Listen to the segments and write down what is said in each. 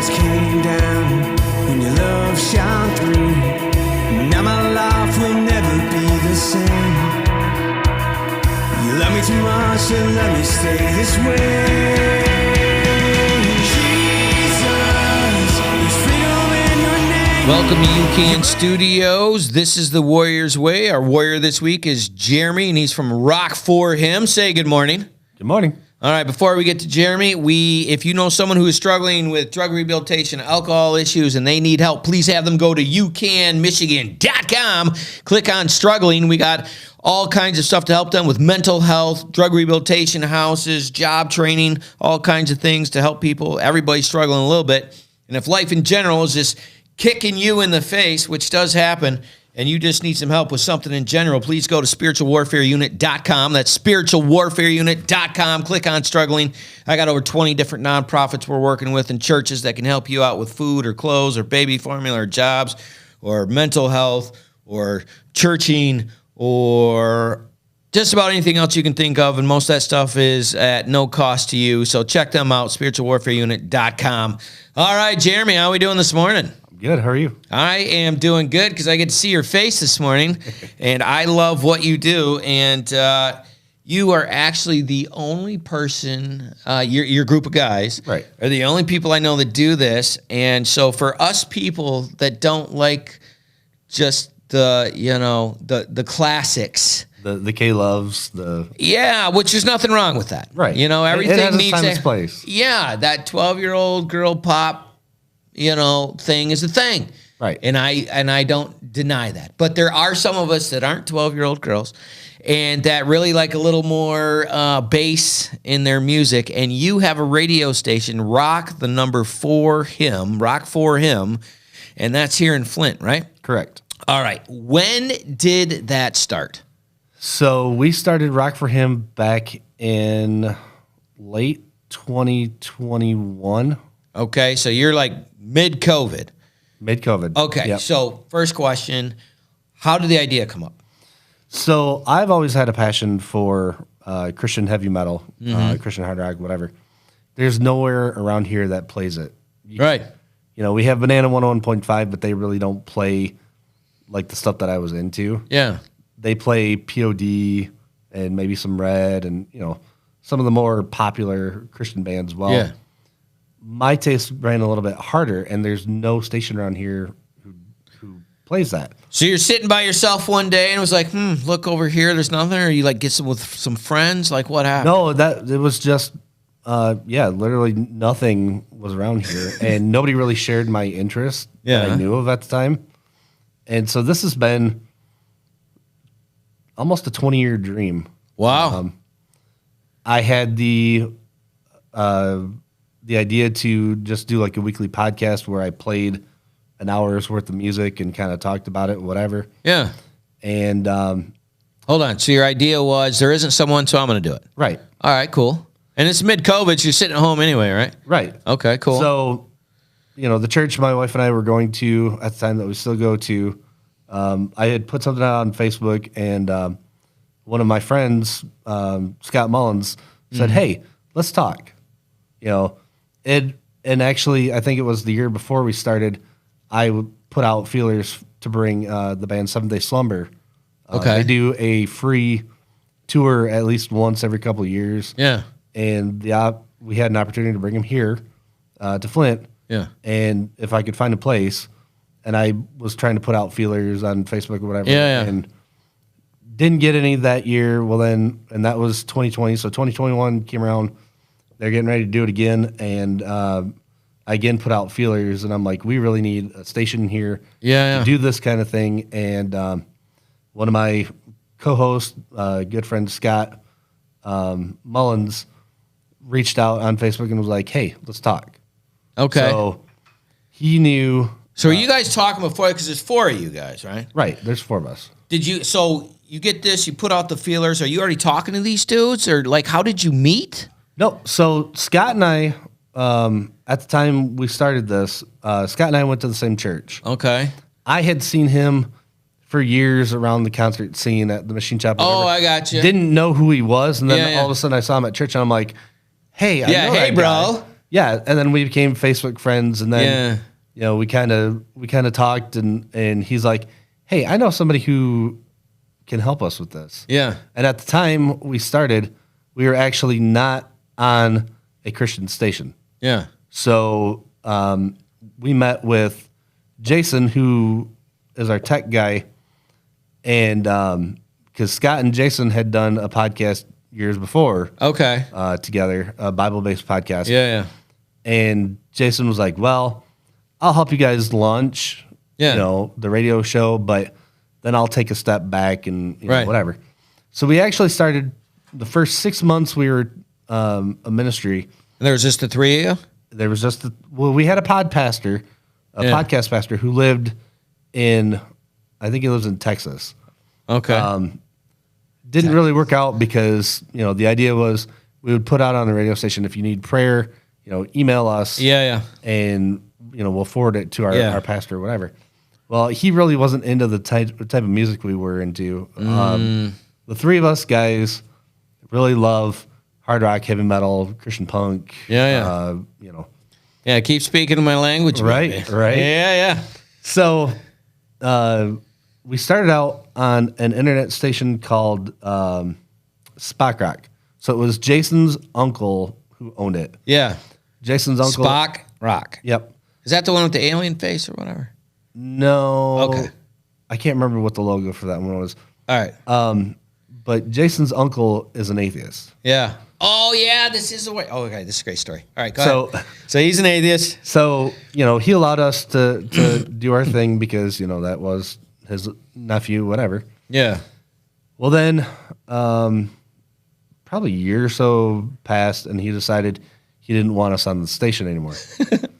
walls came down, when your love shone through. Now my life will never be the same. You love me too much to let me stay this way. Jesus, there's freedom in your name. Welcome to UCAN Studios. This is the Warrior's Way. Our warrior this week is Jeremy, and he's from Rock4Him. Say good morning. Good morning. All right, before we get to Jeremy, if you know someone who is struggling with drug rehabilitation, alcohol issues, and they need help, please have them go to UCANMichigan.com. Click on struggling. We got all kinds of stuff to help them with mental health, drug rehabilitation houses, job training, all kinds of things to help people. Everybody's struggling a little bit. And if life in general is just kicking you in the face, which does happen, and you just need some help with something in general, please go to spiritualwarfareunit.com. That's spiritualwarfareunit.com. Click on struggling. I got over 20 different nonprofits we're working with and churches that can help you out with food or clothes or baby formula or jobs or mental health or churching or just about anything else you can think of, and most of that stuff is at no cost to you. So check them out, spiritualwarfareunit.com. All right, Jeremy, how are we doing this morning? Good. How are you? I am doing good because I get to see your face this morning, and I love what you do. And you are actually the only person, your group of guys, right, are the only people I know that do this. And so for us people that don't like just the classics, the K-Loves, which there's nothing wrong with that, right? Everything it has needs its place. Yeah, that 12-year-old girl pop, thing is a thing. Right. And I don't deny that. But there are some of us that aren't 12-year-old girls and that really like a little more bass in their music. And you have a radio station, Rock4Him, and that's here in Flint, right? Correct. All right. When did that start? So we started Rock4Him back in late 2021. Okay, so you're like mid-COVID. Mid-COVID. Okay, yep. So first question, how did the idea come up? So I've always had a passion for Christian heavy metal, Christian hard rock, whatever. There's nowhere around here that plays it. Right. We have Banana 101.5, but they really don't play like the stuff that I was into. Yeah. They play POD and maybe some Red and, some of the more popular Christian bands. Well, yeah. My taste ran a little bit harder, and there's no station around here who plays that. So you're sitting by yourself one day and it was like, look over here, there's nothing, or you like get some with some friends? Like what happened? No, it was just, literally nothing was around here, and nobody really shared my interest that I knew of at the time. And so this has been almost a 20-year dream. Wow. I had the idea to just do like a weekly podcast where I played an hour's worth of music and kind of talked about it, whatever. Yeah. And hold on. So your idea was there isn't someone, so I'm going to do it. Right. All right, cool. And it's mid-COVID, so you're sitting at home anyway, right? Right. Okay, cool. So, the church my wife and I were going to at the time that we still go to, I had put something out on Facebook, and one of my friends, Scott Mullins, said, hey, let's talk. And actually, I think it was the year before we started, I would put out feelers to bring the band 7 Day Slumber. Okay. They do a free tour at least once every couple of years. Yeah. And we had an opportunity to bring them here to Flint. Yeah. And if I could find a place, and I was trying to put out feelers on Facebook or whatever. Yeah. And didn't get any that year. Well, and that was 2020. So 2021 came around. They're getting ready to do it again, and I again put out feelers, and I'm like, we really need a station here to do this kind of thing. And one of my co-hosts, good friend Scott Mullins, reached out on Facebook and was like, hey, let's talk. Okay. So he knew. So are you guys talking before, because there's 4 of you guys, right? Right, there's 4 of us. So you get this, you put out the feelers, are you already talking to these dudes, or like how did you meet? No, so Scott and I, at the time we started this, Scott and I went to the same church. Okay. I had seen him for years around the concert scene at the Machine Shop. Oh, I got you. Didn't know who he was, and then all of a sudden I saw him at church, and I'm like, hey, I know that bro. guy. yeah, and then we became Facebook friends, and then we kind of talked, and he's like, hey, I know somebody who can help us with this. Yeah. And at the time we started, we were actually not on a Christian station. Yeah. So we met with Jason, who is our tech guy, and because Scott and Jason had done a podcast years before. Okay. Together, a Bible-based podcast. Yeah. And Jason was like, well, I'll help you guys launch, the radio show, but then I'll take a step back and whatever. So we actually started the first 6 months we were a ministry. And there was just the three of you? There was just we had a podcast pastor who lived in, I think he lives in Texas. Okay. Didn't really work out because, the idea was we would put out on the radio station, if you need prayer, email us. Yeah. And, we'll forward it to our pastor or whatever. Well, he really wasn't into the type of music we were into. The three of us guys really love hard rock, heavy metal, Christian punk. Yeah. Yeah, keep speaking my language. Right. Yeah. So we started out on an internet station called Spock Rock. So it was Jason's uncle who owned it. Yeah. Jason's uncle. Spock Rock. Yep. Is that the one with the alien face or whatever? No. Okay. I can't remember what the logo for that one was. All right. But Jason's uncle is an atheist. Yeah. Oh, yeah, this is the way. Oh, okay, this is a great story. All right, go ahead. So he's an atheist. So, he allowed us to do our thing because, that was his nephew, whatever. Yeah. Well, then probably a year or so passed, and he decided he didn't want us on the station anymore.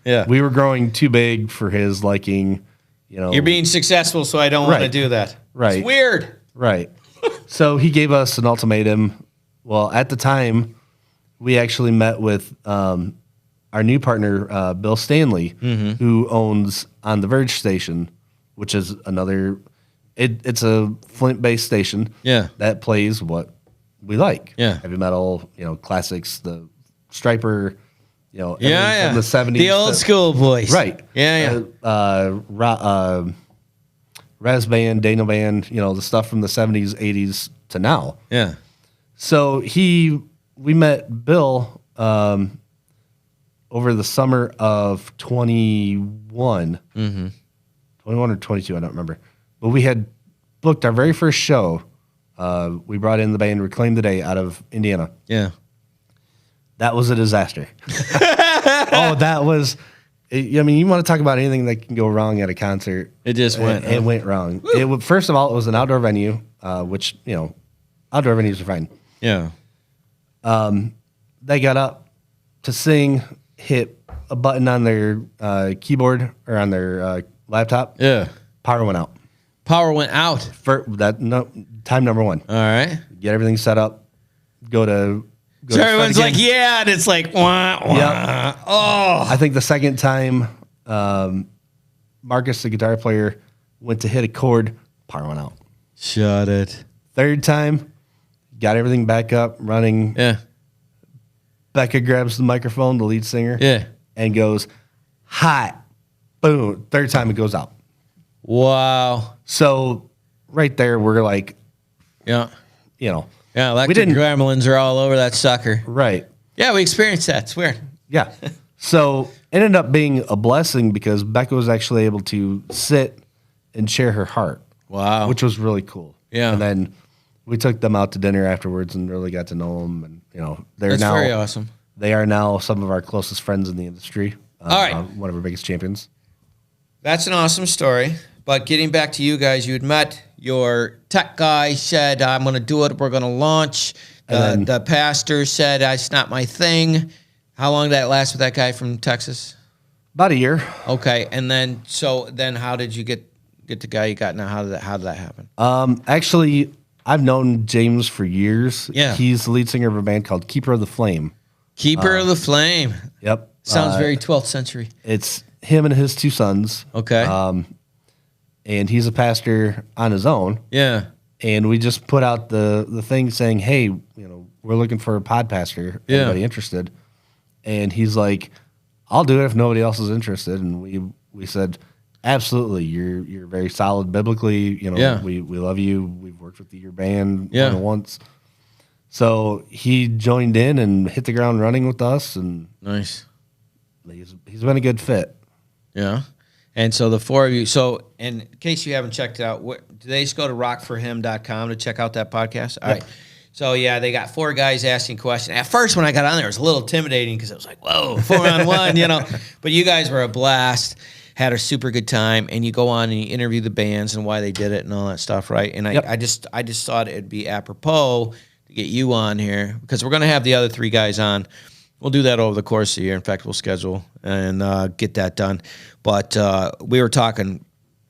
Yeah. We were growing too big for his liking, You're being successful, so I don't want to do that. Right. It's weird. Right. So he gave us an ultimatum. Well, at the time, we actually met with our new partner, Bill Stanley, who owns On the Verge station, which is another. It's a Flint-based station. Yeah. That plays what we like. Yeah. Heavy metal, Classics, the Striper, from the 70s. The old school boys. Right. Yeah. Res Band, Daniel Band, the stuff from the 70s, 80s to now. Yeah. So we met Bill over the summer of 21. 21 or 22, I don't remember. But we had booked our very first show. We brought in the band Reclaim the Day out of Indiana. Yeah. That was a disaster. That was... you want to talk about anything that can go wrong at a concert. It just went. It went wrong. First of all, it was an outdoor venue, which, outdoor venues are fine. Yeah. They got up to sing, hit a button on their keyboard or on their laptop. Yeah. Power went out. Power went out. Time number one. All right. Get everything set up. So everyone's like, yeah, and it's like, wah, wah. Yep. Oh. I think the second time, Marcus, the guitar player, went to hit a chord, power went out. Shut it. Third time, got everything back up, running. Yeah. Becca grabs the microphone, the lead singer, and goes, hot. Boom. Third time it goes out. Wow. So right there, we're like, yeah. Yeah, electric gremlins are all over that sucker. Right. Yeah, we experienced that. It's weird. Yeah. So it ended up being a blessing because Becca was actually able to sit and share her heart. Wow. Which was really cool. Yeah. And then we took them out to dinner afterwards and really got to know them. And, That's very awesome. They are now some of our closest friends in the industry. All right. One of our biggest champions. That's an awesome story. But getting back to you guys, you'd met your tech guy, said, I'm going to do it. We're going to launch. The pastor said, it's not my thing. How long did that last with that guy from Texas? About a year. Okay. And then, how did you get the guy you got now? How did that happen? Actually, I've known James for years. Yeah. He's the lead singer of a band called Keeper of the Flame. Keeper of the Flame. Yep. Sounds very 12th century. It's him and his two sons. Okay. And he's a pastor on his own. Yeah. And we just put out the thing saying, hey, we're looking for a pod pastor. Yeah. Anybody interested? And he's like, I'll do it if nobody else is interested. And we said, absolutely, you're very solid biblically. You know, we love you. We've worked with your band more than once. So he joined in and hit the ground running with us, and nice. He's been a good fit. Yeah. And so the four of you, so in case you haven't checked it out, do they just go to rock4him.com to check out that podcast? All right. So, yeah, they got four guys asking questions. At first, when I got on there, it was a little intimidating because it was like, whoa, 4-on-1, you know. But you guys were a blast, had a super good time, and you go on and you interview the bands and why they did it and all that stuff, right? And I just thought it'd be apropos to get you on here because we're going to have the other three guys on. We'll do that over the course of the year. In fact, we'll schedule and get that done. But we were talking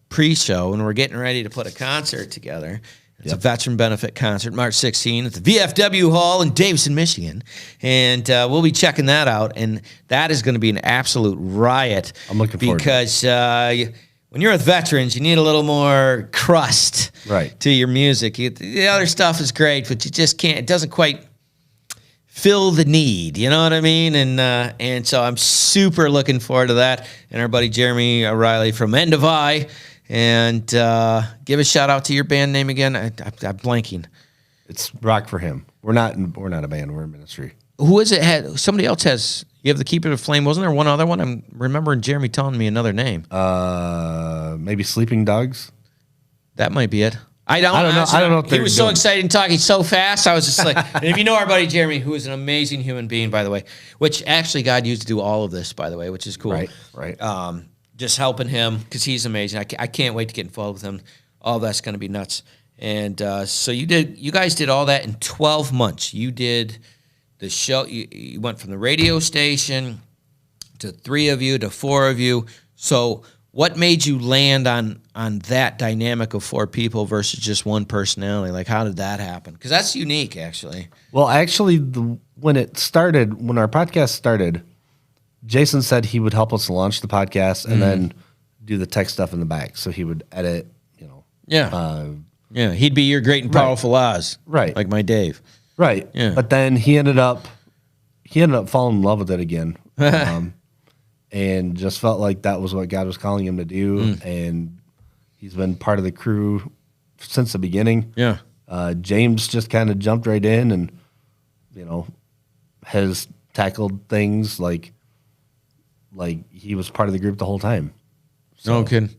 pre-show, and we're getting ready to put a concert together. It's a veteran benefit concert, March 16th at the VFW Hall in Davison, Michigan. And we'll be checking that out. And that is going to be an absolute riot. I'm looking forward to it. Because when you're with veterans, you need a little more crust to your music. The other stuff is great, but you just can't. It doesn't quite fill the need, you know what I mean? And so I'm super looking forward to that. And our buddy Jeremy O'Reilly from End of Eye. And give a shout out to your band name again. I'm blanking. It's Rock4Him. We're not a band. We're a ministry. Who is it? Somebody else has. You have the Keeper of Flame. Wasn't there one other one? I'm remembering Jeremy telling me another name. Maybe Sleeping Dogs. That might be it. I don't know. He was so excited and talking so fast. I was just like, and if you know our buddy Jeremy, who is an amazing human being, by the way, which actually God used to do all of this, by the way, which is cool. Right. Just helping him because he's amazing. I can't wait to get involved with him. All that's going to be nuts. And so you guys did all that in 12 months. You did the show. You went from the radio station to 3 of you to 4 of you. So what made you land on that dynamic of 4 people versus just one personality? Like, how did that happen? Because that's unique, actually. Well, actually, when our podcast started, Jason said he would help us launch the podcast and then do the tech stuff in the back. So he would edit, you know. Yeah. He'd be your great and powerful Oz. Right. Like my Dave. Right. Yeah. But then he ended up falling in love with it again. And just felt like that was what God was calling him to do. And he's been part of the crew since the beginning. Yeah. James just kind of jumped right in and, you know, has tackled things like he was part of the group the whole time. So. No kidding.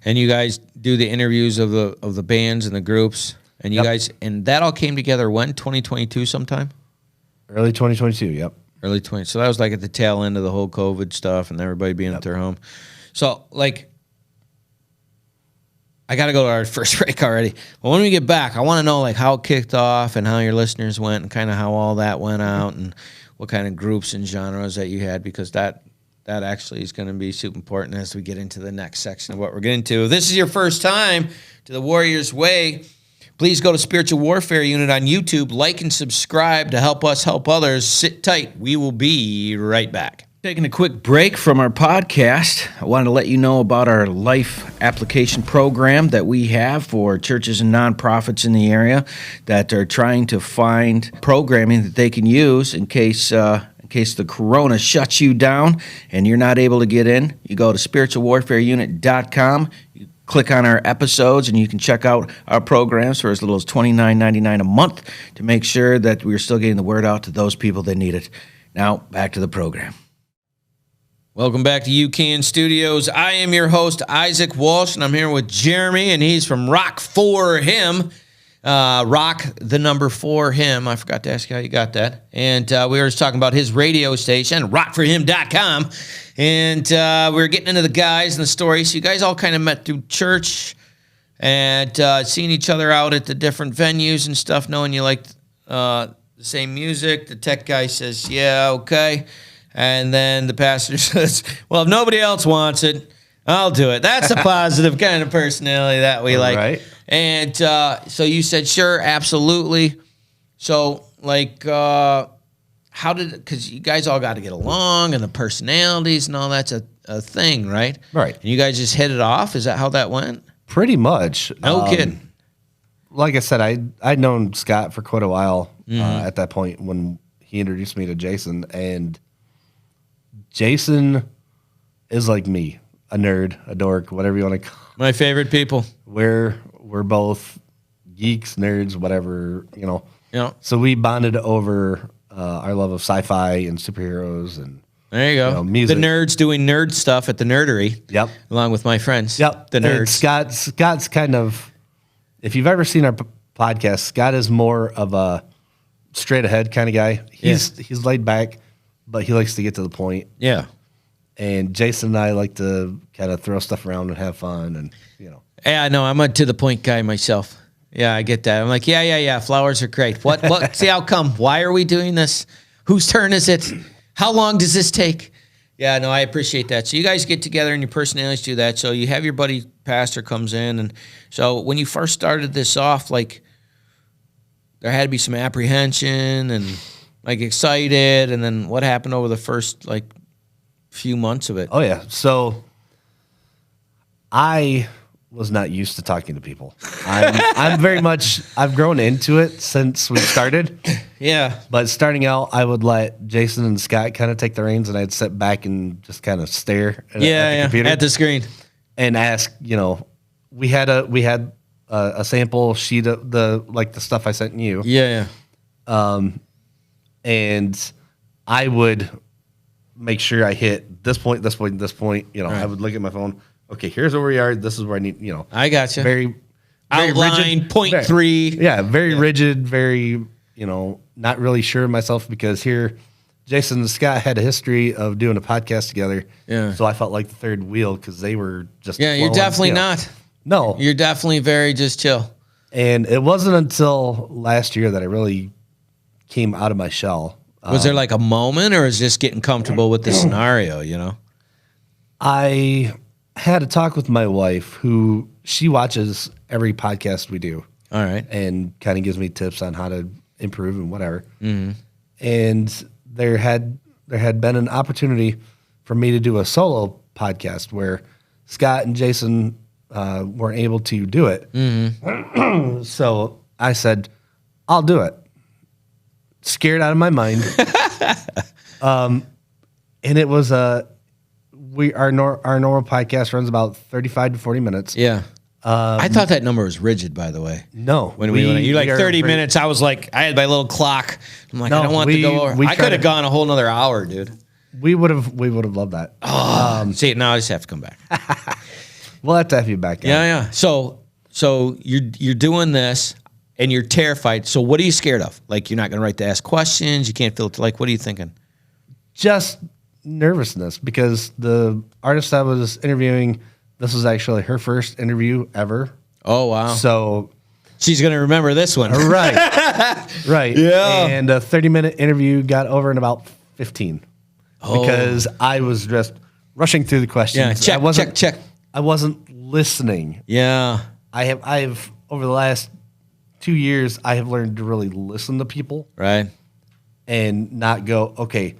And you guys do the interviews of the bands and the groups, and you guys, and that all came together when? 2022 sometime? Early 2022, yep. Early 20. So that was like at the tail end of the whole COVID stuff and everybody being at their home. So, like, I got to go to our first break already. But when we get back, I want to know, like, how it kicked off and how your listeners went and kind of how all that went out and what kind of groups and genres that you had, because that actually is going to be super important as we get into the next section of what we're getting to. If this is your first time to the Warrior's Way, please go to Spiritual Warfare Unit on YouTube, like and subscribe to help us help others. Sit tight. We will be right back. Taking a quick break from our podcast, I wanted to let you know about our life application program that we have for churches and nonprofits in the area that are trying to find programming that they can use in case the corona shuts you down and you're not able to get in. You go to spiritualwarfareunit.com. You click on our episodes, and you can check out our programs for as little as $29.99 a month to make sure that we're still getting the word out to those people that need it. Now, back to the program. Welcome back to UCAN Studios. I am your host, Isaac Walsh, and I'm here with Jeremy, and he's from Rock4Him. Rock, the number 4Him. I forgot to ask you how you got that. And we were just talking about his radio station, rock4him.com. And we were getting into the guys and the stories. So you guys all kind of met through church and seeing each other out at the different venues and stuff, knowing you liked the same music. The tech guy says, yeah, okay. And then the pastor says, well, if nobody else wants it, I'll do it. That's a positive kind of personality that we like. Right. And so you said, sure, absolutely. So, like, because you guys all got to get along and the personalities and all that's a thing, right? Right. And you guys just hit it off? Is that how that went? Pretty much. No kidding. Like I said, I'd known Scott for quite a while at that point when he introduced me to Jason, and Jason is like me, a nerd, a dork, whatever you want to call. My favorite people. We're both geeks, nerds, whatever, you know. Yeah. So we bonded over our love of sci-fi and superheroes and There you go. music. The nerds doing nerd stuff at the nerdery. Yep. Along with my friends. Yep. The And nerds. Scott's kind of, if you've ever seen our podcast, Scott is more of a straight ahead kind of guy. He's laid back, but he likes to get to the point. Yeah. And Jason and I like to kind of throw stuff around and have fun, and you know. Yeah, no, I'm a to the point guy myself. Yeah, I get that. I'm like, yeah. Flowers are great. What's the outcome? Why are we doing this? Whose turn is it? How long does this take? Yeah, no, I appreciate that. So you guys get together and your personalities do that. So you have your buddy pastor comes in, and so when you first started this off, like there had to be some apprehension and like excited, and then what happened over the first like few months of it? Oh yeah. So I was not used to talking to people. I'm very much, I've grown into it since we started. Yeah. But starting out, I would let Jason and Scott kind of take the reins, and I'd sit back and just kind of stare at the computer at the screen and ask, you know, we had a sample sheet of the stuff I sent you. Yeah. And I would make sure I hit this point, this point, this point. You know, Right. I would look at my phone. Okay, here's where we are. This is where I need, you know. I got you. Very Outline, rigid. point Very- 3. Yeah, very rigid, very, you know, not really sure of myself because here, Jason and Scott had a history of doing a podcast together. Yeah. So I felt like the third wheel because they were just. Yeah, you're flowing, definitely you know. not. No. You're definitely very just chill. And it wasn't until last year that I really came out of my shell. Was there like a moment, or is just getting comfortable with the scenario, you know? I had a talk with my wife, who she watches every podcast we do All right. and kind of gives me tips on how to improve and whatever. Mm-hmm. And there had been an opportunity for me to do a solo podcast where Scott and Jason weren't able to do it. Mm-hmm. So I said, I'll do it. Scared out of my mind. And it was our normal podcast runs about 35 to 40 minutes. Yeah. I thought that number was rigid, by the way. No. When you like are 30 very- minutes, I was like, I had my little clock. I'm like, No, I don't want to we- go over. we I try could have to- gone a whole nother hour, dude. We would have loved that. See, now I just have to come back. We'll have to have you back. Yeah. So you're doing this and you're terrified. So what are you scared of? Like you're not going to write to ask questions. You can't filter. Like, what are you thinking? Just nervousness because the artist I was interviewing, this was actually her first interview ever. Oh, wow. So She's going to remember this one. right. Yeah. And a 30-minute interview got over in about 15 because I was just rushing through the questions. Yeah, I check. I wasn't listening. Yeah. I've over the last 2 years, I have learned to really listen to people Right. and not go, okay,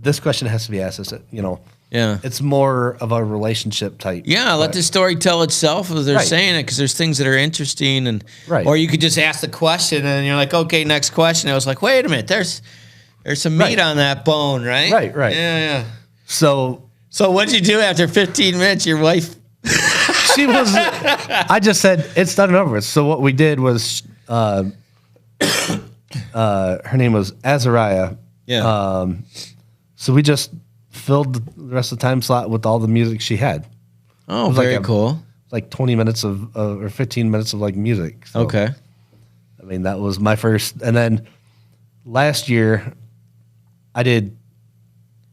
this question has to be asked. You know, Yeah. it's more of a relationship type. Yeah, let the story tell itself as they're Right. saying it, because there's things that are interesting, and Right. or you could just ask the question and you're like, okay, next question. I was like, wait a minute, there's some meat Right. on that bone, right? Right. Yeah. So So what'd you do after 15 minutes? Your wife? she was. I just said it's done and over with. So what we did was, her name was Azariah. Yeah. So we just filled the rest of the time slot with all the music she had. Oh, was like very a- cool. Like 20 minutes of or 15 minutes of like music. So, Okay. I mean, that was my first. And then last year, I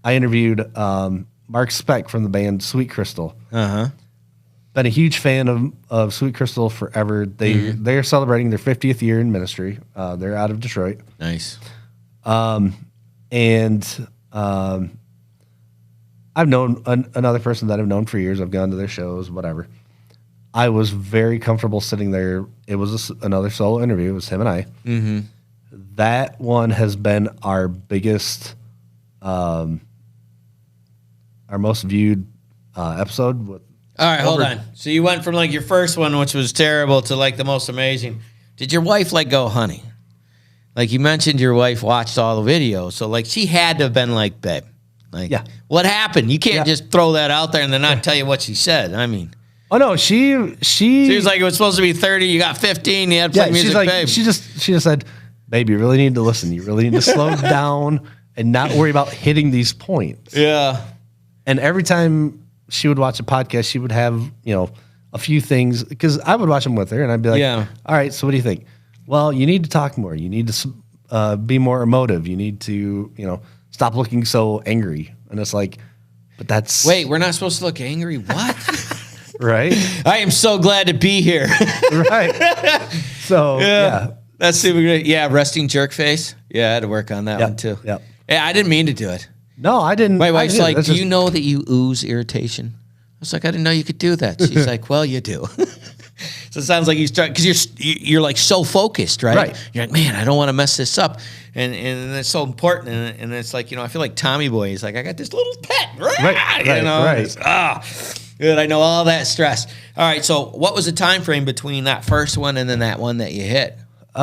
interviewed Mark Speck from the band Sweet Crystal. Uh-huh. Been a huge fan of Sweet Crystal forever. They're celebrating their 50th year in ministry. They're out of Detroit. Nice. And I've known another person that I've known for years. I've gone to their shows, whatever. I was very comfortable sitting there. It was another solo interview. It was him and I. Mm-hmm. That one has been our biggest, our most viewed episode. With All right, hold on. So you went from like your first one, which was terrible, to like the most amazing. Did your wife like go, honey? Like you mentioned your wife watched all the videos. So like she had to have been like, babe, Like, Yeah. what happened? You can't Yeah. just throw that out there and then not tell you what she said. I mean, Oh no, she she was like, it was supposed to be 30. You got 15. You had to play music, she's like, babe. she just said, babe, you really need to listen. You really need to slow down and not worry about hitting these points. Yeah. And every time she would watch a podcast, she would have, a few things, because I would watch them with her and I'd be like, Yeah. all right, so what do you think? Well, you need to talk more. You need to be more emotive. You need to, stop looking so angry. And it's like, but that's... Wait, we're not supposed to look angry? What? Right? I am so glad to be here. Right. So, yeah. That's super great. Yeah, resting jerk face. Yeah, I had to work on that Yep, one too. yep. Yeah, I didn't mean to do it. No, I didn't. My I wife's didn't. like, That's do just- you know that you ooze irritation? I was like, I didn't know you could do that. She's like, well, you do. So it sounds like you start, because you're like so focused, right? Right. You're like, man, I don't want to mess this up. And it's so important. And it's like, I feel like Tommy Boy. He's like, I got this little pet. Right, right. Good. I know all that stress. All right. So what was the time frame between that first one and then that one that you hit? It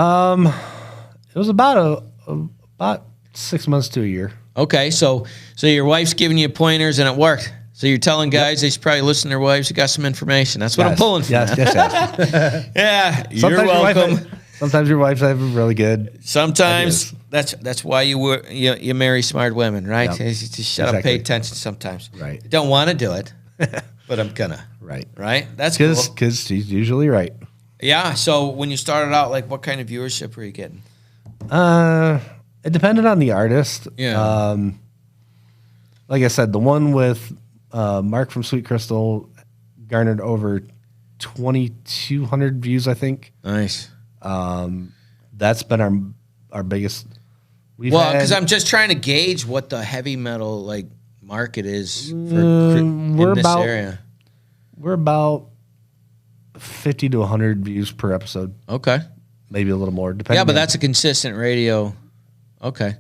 was about about 6 months to a year. Okay. So your wife's giving you pointers and it worked. So you're telling guys they should probably listen to their wives. You got some information. That's what I'm pulling from. Yes. Yeah. You're Sometimes welcome. Sometimes your wife's have really good. Sometimes that's why you marry smart women, right? Yep. You just shut up, pay attention sometimes. Right. I don't want to do it, but I'm gonna. Right. Right? That's cool. Because she's usually right. Yeah. So when you started out, like, what kind of viewership were you getting? It depended on the artist. Yeah. Like I said, the one with Mark from Sweet Crystal garnered over 2,200 views, I think. Nice. That's been our biggest. Well, because I'm just trying to gauge what the heavy metal like market is in this area. We're about 50 to 100 views per episode. Okay. Maybe a little more, depending. Yeah, but on- that's a consistent radio. Okay.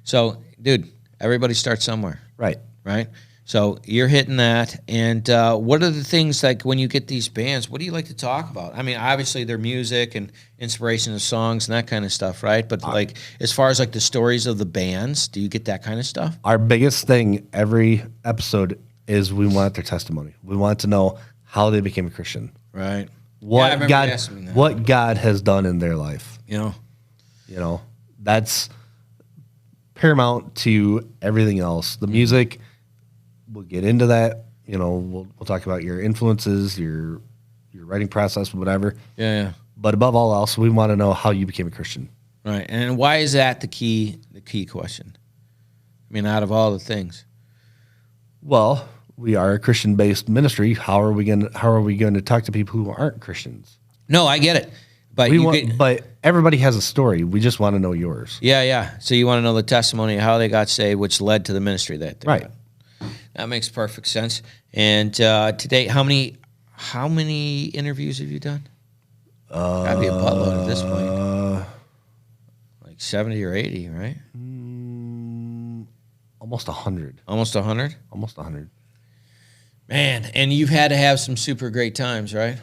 So, dude, everybody starts somewhere, right. right? So you're hitting that. And what are the things, like, when you get these bands, what do you like to talk about? I mean, obviously their music and inspiration of songs and that kind of stuff, right? But, like, as far as, like, the stories of the bands, do you get that kind of stuff? Our biggest thing every episode is we want their testimony. We want to know how they became a Christian. Right. What Yeah, I remember you God, asking me that. what God has done in their life. You know? That's paramount to everything else. The music, we'll get into that. We'll talk about your influences, your writing process, whatever. Yeah. But above all else, we want to know how you became a Christian. Right. And why is that the key question? I mean, out of all the things. Well, we are a Christian-based ministry. How are we going to talk to people who aren't Christians? No, I get it. But But everybody has a story. We just want to know yours. Yeah. So you want to know the testimony of how they got saved, which led to the ministry that they Right. got. That makes perfect sense. And today, how many interviews have you done? Gotta be a buttload at this point. Like 70 or 80, right? Almost 100. Almost 100? Almost 100. Man, and you've had to have some super great times, right?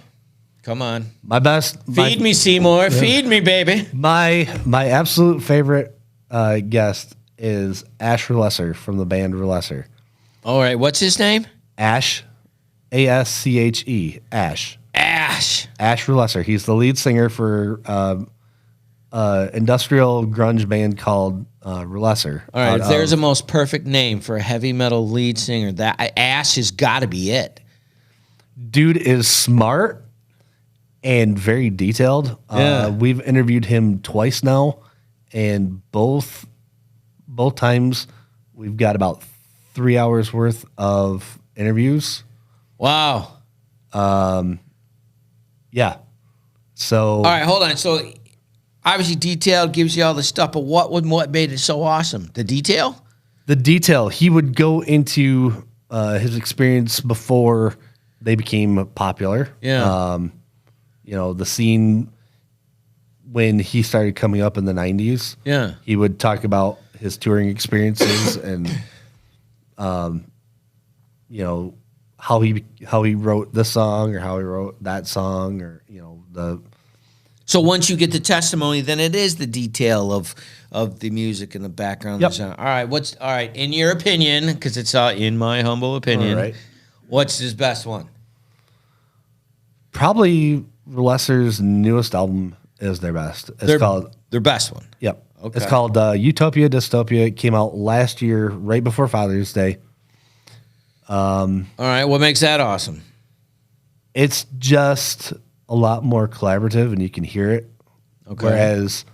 Come on. My best. Feed me, Seymour. Feed me, baby. My absolute favorite guest is Ash Relesser from the band Relesser. All right. What's his name? Ash, Asche, Ash. Ash. Ash Relesser. He's the lead singer for industrial grunge band called Relesser. All right. If there's a most perfect name for a heavy metal lead singer, that Ash has got to be it. Dude is smart and very detailed. Yeah. We've interviewed him twice now, and both times we've got about 3 hours worth of interviews. Wow. Yeah. So All right, hold on. So obviously detailed gives you all the stuff, but what made it so awesome? The detail? the detail, he would go into his experience before they became popular. Yeah. The scene when he started coming up in the 90s. Yeah. He would talk about his touring experiences and how he wrote this song or how he wrote that song or So once you get the testimony, then it is the detail of the music and the background. Yep. Design. All right. In your opinion, because it's in my humble opinion, All right. what's his best one? Probably Lesser's newest album is their best. It's called their best one. Yep. Okay. It's called Utopia Dystopia. It came out last year, right before Father's Day. All right. What makes that awesome? It's just a lot more collaborative, and you can hear it. Okay. Whereas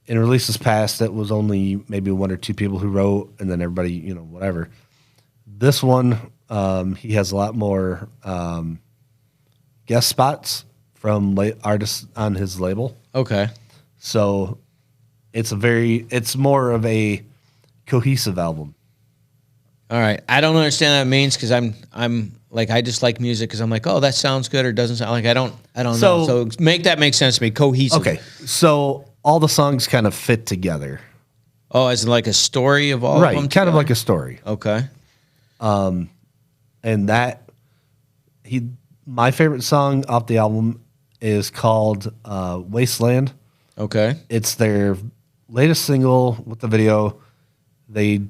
in releases past, it was only maybe one or two people who wrote, and then everybody, whatever. This one, he has a lot more guest spots from artists on his label. Okay. So it's more of a cohesive album. All right. I don't understand what that means because I'm like, I just like music because I'm like, oh, that sounds good or doesn't sound like I don't know. So make sense to me. Cohesive. Okay. So all the songs kind of fit together. Oh, as in like a story of all of them? Right. Kind of like a story. Okay. And my favorite song off the album is called Wasteland. Okay. It's their latest single with the video. They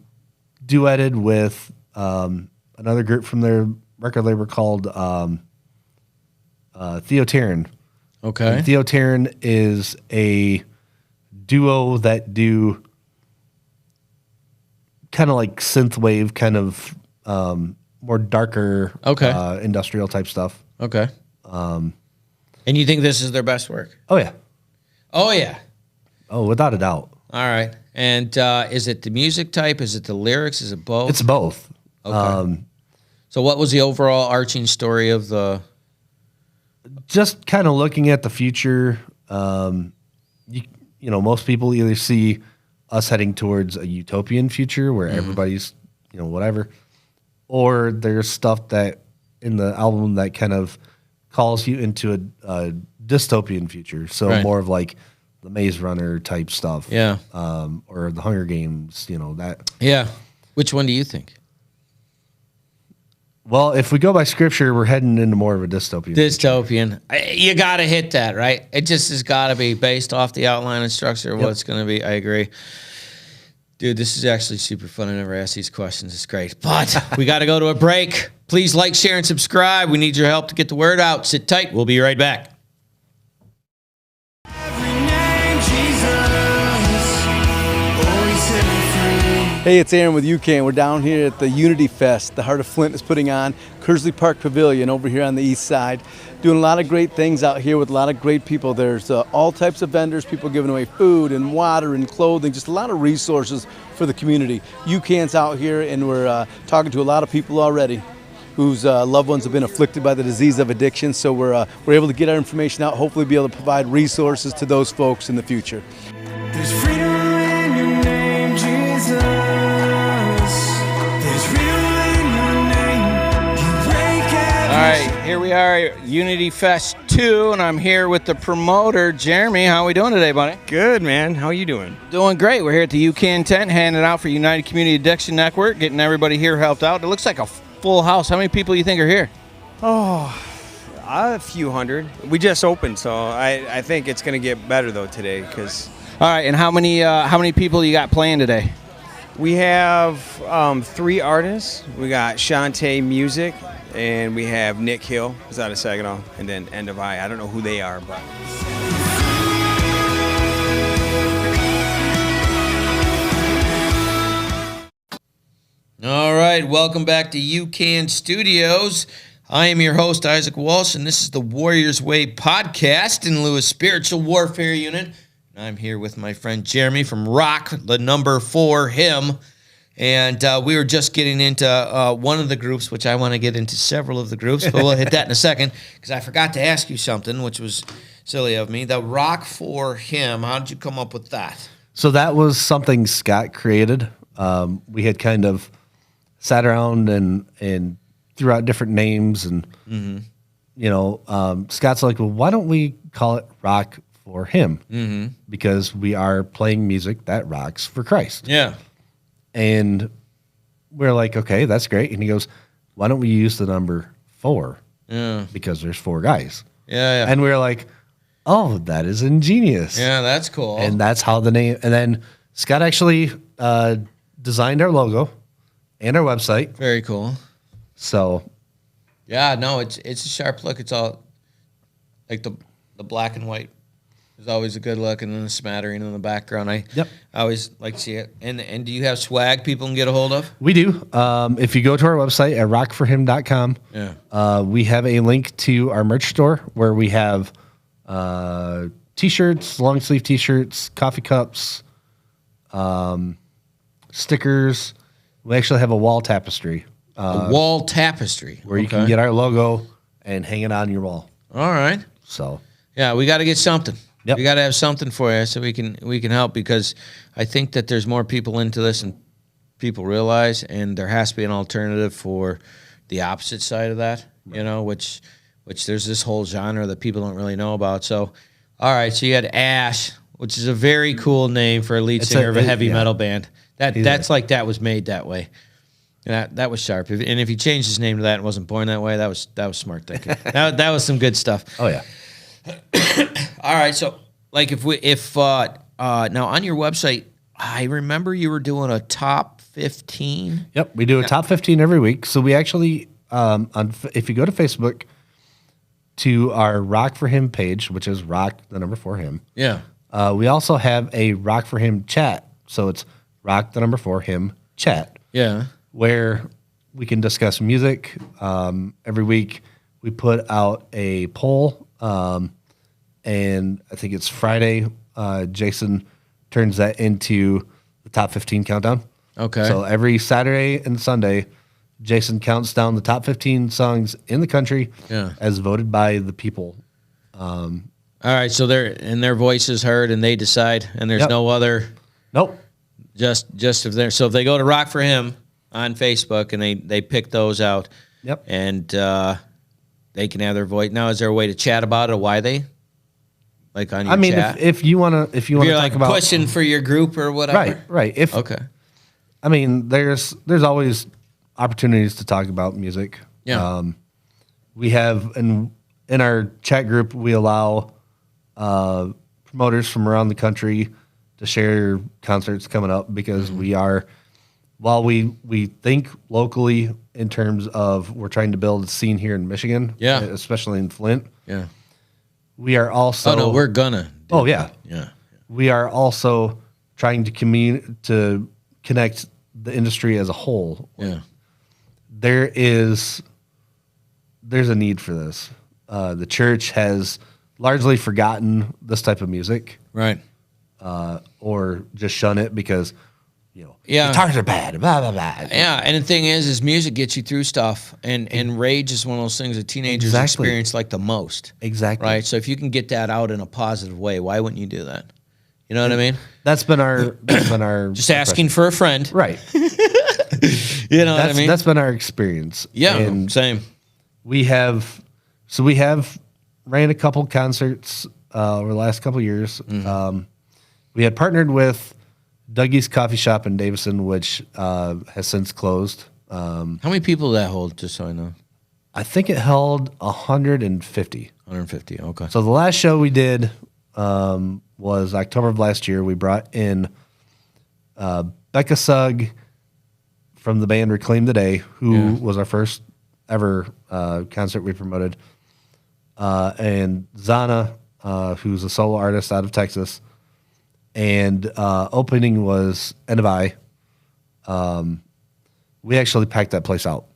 duetted with another group from their record label called Theo Taryn. Okay. And Theo Taryn is a duo that do kind of like synthwave, kind of more darker, industrial type stuff. Okay. And you think this is their best work? Oh yeah, Oh, yeah. oh without a doubt. All right. And is it the music type? Is it the lyrics? Is it both? It's both. Okay. So what was the overall arching story of the... Just kind of looking at the future. Most people either see us heading towards a utopian future where everybody's, whatever, or there's stuff that in the album that kind of calls you into a dystopian future. So more of like the Maze Runner type stuff. Yeah. Or the Hunger Games, that. Yeah. Which one do you think? Well, if we go by scripture, we're heading into more of a dystopian. Dystopian. You got to hit that, right? It just has got to be based off the outline and structure of what it's going to be. I agree. Dude, this is actually super fun. I never ask these questions. It's great. But we got to go to a break. Please like, share, and subscribe. We need your help to get the word out. Sit tight. We'll be right back. Hey, it's Aaron with UCAN. We're down here at the Unity Fest the Heart of Flint is putting on, Kersley Park Pavilion over here on the east side. Doing a lot of great things out here with a lot of great people. There's all types of vendors, people giving away food and water and clothing, just a lot of resources for the community. UCAN's out here and we're talking to a lot of people already whose loved ones have been afflicted by the disease of addiction. So we're able to get our information out, hopefully be able to provide resources to those folks in the future. There's freedom in your name, Jesus. There's freedom in your name. You break every All right, here we are at Unity Fest 2, and I'm here with the promoter, Jeremy. How are we doing today, buddy? Good, man. How you doing? Doing great. We're here at the UCAN tent, handing out for United Community Addiction Network, getting everybody here helped out. It looks like a full house. How many people do you think are here? Oh, a few hundred. We just opened, so I think it's going to get better, though, today. Because All right, and how many people you got playing today? we have 3 artists. We got Shantae Music, and we have Nick Hill, who's out of Saginaw, and then End of I. I don't know who they are, but... All right, welcome back to UCAN Studios. I am your host, Isaac Walsh, and this is the Warriors Way podcast in lieu of Spiritual Warfare Unit. And I'm here with my friend Jeremy from Rock4Him. And we were just getting into one of the groups, which I want to get into several of the groups, but we'll hit that in a second, because I forgot to ask you something, which was silly of me. The Rock4Him, how did you come up with that? So that was something Scott created. We had kind of sat around and threw out different names, and Scott's like, well, why don't we call it Rock4Him? Because we are playing music that rocks for Christ. Yeah. And we're like, okay, that's great. And he goes, why don't we use the number 4? Yeah. Because there's 4 guys. Yeah. And we were like, Oh, that is ingenious. Yeah, that's cool. And that's how the name. And then Scott actually designed our logo and our website. Very cool. So, Yeah, no, it's a sharp look. It's all like the black and white is always a good look, and then the smattering in the background. I always like to see it. And do you have swag people can get a hold of? we do. If you go to our website at rock4him.com, we have a link to our merch store where we have T-shirts, long sleeve T-shirts, coffee cups, stickers. We actually have a wall tapestry. A wall tapestry. Where you can get our logo and hang it on your wall. All right. So yeah, we got to get something. Yep. We got to have something for you so we can help, because I think that there's more people into this than people realize, and there has to be an alternative for the opposite side of that. Right. You know, which there's this whole genre that people don't really know about. So, all right, so you had Ash, which is a very cool name for a lead singer of a heavy metal band. That's like that was made that way. That was sharp. And if he changed his name to that and wasn't born that way, that was smart thinking. that was some good stuff. Oh yeah. All right, so like if now on your website, I remember you were doing a top 15. Yep, we do a top 15 every week. So we actually, if you go to Facebook to our Rock4Him page, which is Rock the number 4 Him. Yeah. We also have a Rock4Him chat. So it's Rock the number 4 Him chat. Yeah. Where we can discuss music. Every week we put out a poll, and I think it's Friday. Jason turns that into the top 15 countdown. Okay. So every Saturday and Sunday, Jason counts down the top 15 songs in the country as voted by the people. All right, so their voice is heard, and they decide, and there's no other. Nope. Just if they're if they go to Rock4Him on Facebook and they pick those out. Yep. And they can have their voice. Now, is there a way to chat about it? Why they? Like on your chat? if you want to you're talk like about pushing for your group or whatever. Right. I mean, there's always opportunities to talk about music. Yeah. We have in our chat group, we allow promoters from around the country to share concerts coming up, because we are, while we think locally in terms of we're trying to build a scene here in Michigan, especially in Flint. Yeah. We are also. Oh no, we're gonna. Yeah. We are also trying to connect the industry as a whole. Yeah. There's a need for this. The church has largely forgotten this type of music, Right. or just shun it because, guitars are bad, blah, blah, blah. Yeah, and the thing is music gets you through stuff, and rage is one of those things that teenagers experience like the most. Exactly. Right? So if you can get that out in a positive way, why wouldn't you do that? You know what I mean? That's been our just asking for a friend. Right. You know what I mean? That's been our experience. Yeah, and same. We have ran a couple concerts over the last couple years. Mm-hmm. We had partnered with Dougie's Coffee Shop in Davison, which has since closed. How many people did that hold, just so I know? I think it held 150. 150, okay. So the last show we did was October of last year. We brought in Becca Sugg from the band Reclaim the Day, who was our first ever concert we promoted, and Zana, who's a solo artist out of Texas. And opening was End of I. We actually packed that place out.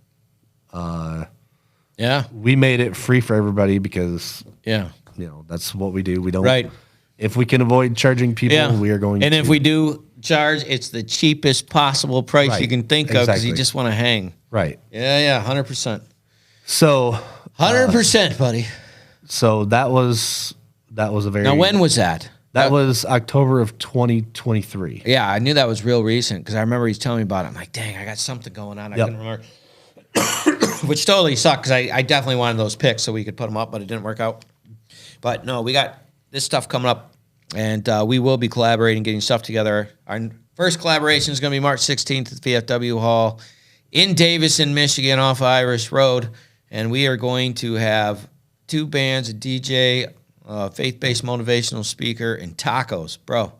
We made it free for everybody because that's what we do. We don't. Right. If we can avoid charging people, we are going. And if we do charge, it's the cheapest possible price you can think of, because you just want to hang. Right. Yeah, 100%. So 100%, buddy. So that was a very. Now, when was that? That was October of 2023. Yeah, I knew that was real recent because I remember he's telling me about it. I'm like, dang, I got something going on. I couldn't remember. Which totally sucked because I definitely wanted those picks so we could put them up, but it didn't work out. But no, we got this stuff coming up, and we will be collaborating, getting stuff together. Our first collaboration is going to be March 16th at the VFW Hall in Davison, Michigan, off Irish Road, and we are going to have two bands, a DJ, faith-based motivational speaker, and tacos, bro.